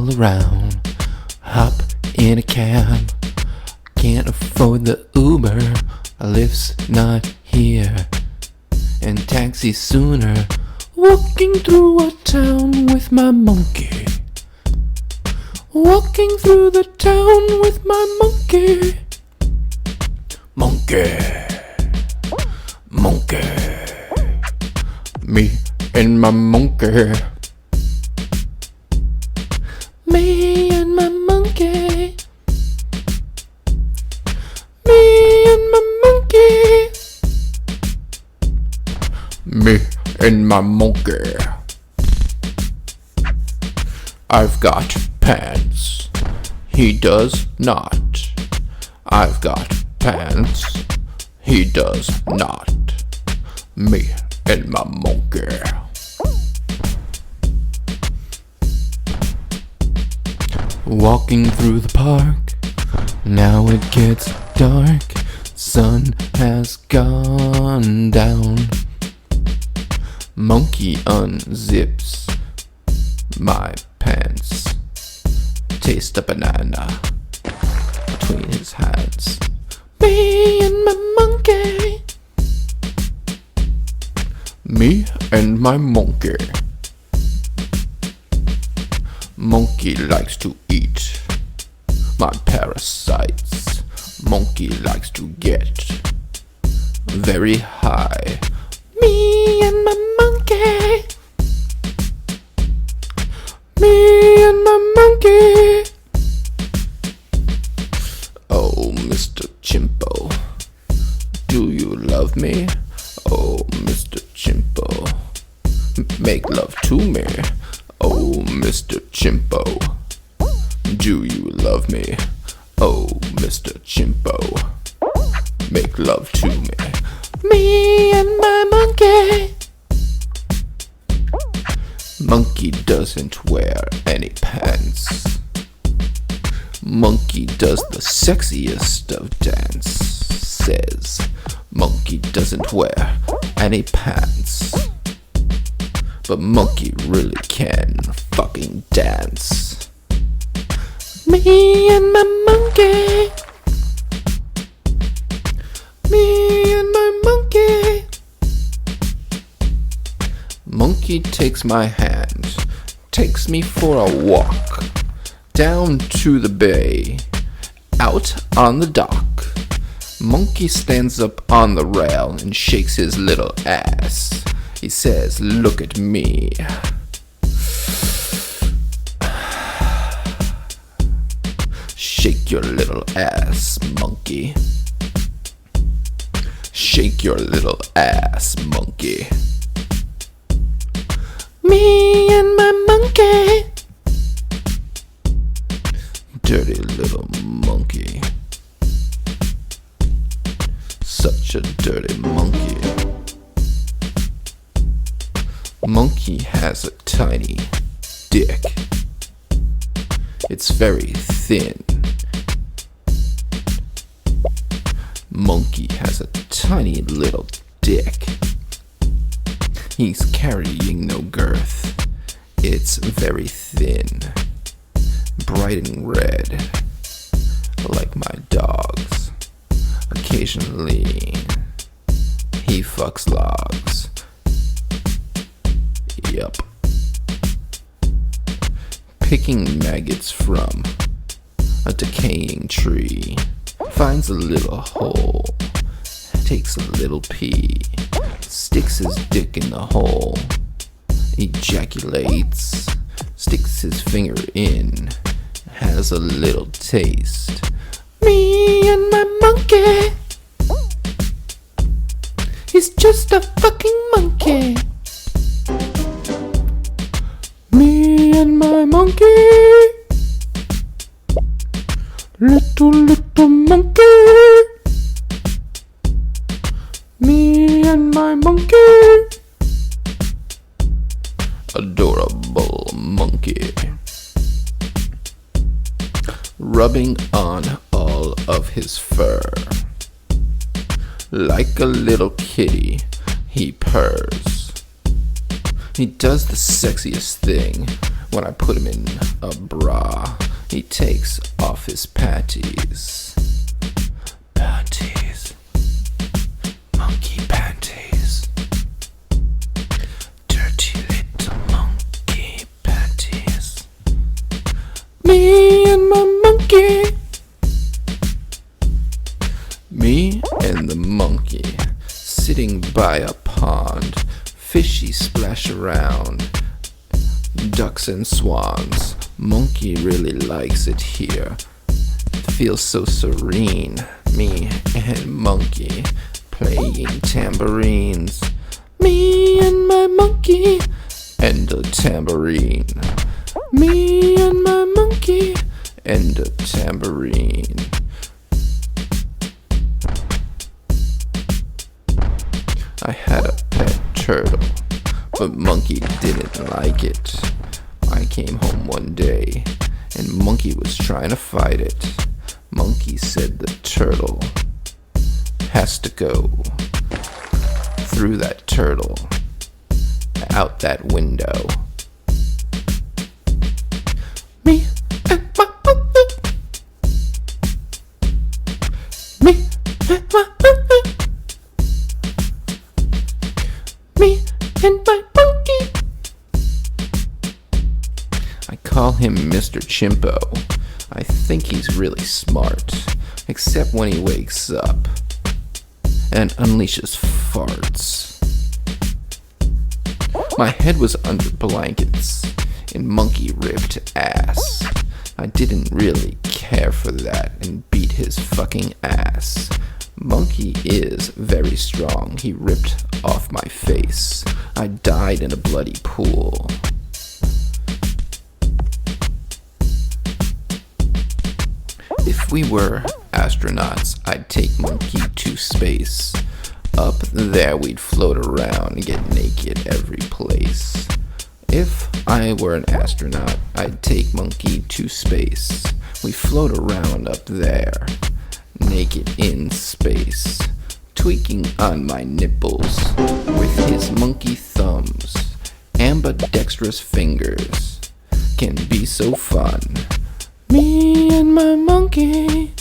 all around. Hop in a cab, can't afford the Uber, a lift's not here, and taxi sooner. Walking through a town with my monkey, walking through the town with my monkey. Monkey, monkey, me and my monkey. Me and my monkey. Me and my monkey. Me and my monkey. I've got pants, he does not. I've got pants, he does not. Me and my monkey. Walking through the park, now it gets dark. Sun has gone down. Monkey unzips my pants. Taste a banana between his hands. Me and my monkey. Me and my monkey. Monkey likes to eat my parasites. Monkey likes to get very high. Me and my monkey. Me and my monkey. Oh, Mr. Chimpo, do you love me? Oh, Mr. Chimpo, make love to me. Oh, Mr. Chimpo, do you love me? Oh, Mr. Chimpo, make love to me. Me and my monkey. Monkey doesn't wear any pants. Monkey does the sexiest of dances. Monkey doesn't wear any pants. But monkey really can fucking dance. Me and my monkey. Me and my monkey. Monkey takes my hand, takes me for a walk, down to the bay, out on the dock. Monkey stands up on the rail and shakes his little ass. He says, look at me. Shake your little ass, monkey. Shake your little ass, monkey. Me and my monkey. Dirty little monkey. Such a dirty monkey. Monkey has a tiny dick. It's very thin. Monkey has a tiny little dick. He's carrying no girth. It's very thin, bright and red, like my dog's. Occasionally, he fucks logs. Yup. Picking maggots from a decaying tree. Finds a little hole. Takes a little pee. Sticks his dick in the hole. Ejaculates. Sticks his finger in. Has a little taste. Me and my monkey. He's just a fucking monkey. Me and my monkey. Little monkey. Me and my monkey. Adorable monkey. Rubbing on all of his fur. Like a little kitty, he purrs. He does the sexiest thing When I put him in a bra, he takes off his panties. Panties. Monkey panties. Dirty little monkey panties. Me and my monkey. Me and the monkey, sitting by a pond. Fishy splash around, ducks and swans. Monkey really likes it here. It feels so serene. Me and monkey playing tambourines. Me and my monkey and a tambourine. Me and my monkey and a tambourine. I had a pet turtle, but monkey didn't like it. I came home one day, and monkey was trying to fight it. Monkey said the turtle has to go through that turtle, out that window. Me and my monkey. Me and my monkey. Me and my monkey. I call him Mr. Chimpo. I think he's really smart, except when he wakes up and unleashes farts. My head was under blankets in monkey ripped ass. I didn't really care for that and beat his fucking ass. Monkey is very strong. He ripped off my face. I died in a bloody pool. If we were astronauts, I'd take monkey to space. Up there we'd float around and get naked every place. If I were an astronaut, I'd take monkey to space. We float around up there, naked in space, tweaking on my nipples with his monkey thumbs. Ambidextrous fingers can be so fun. Me and my monkey.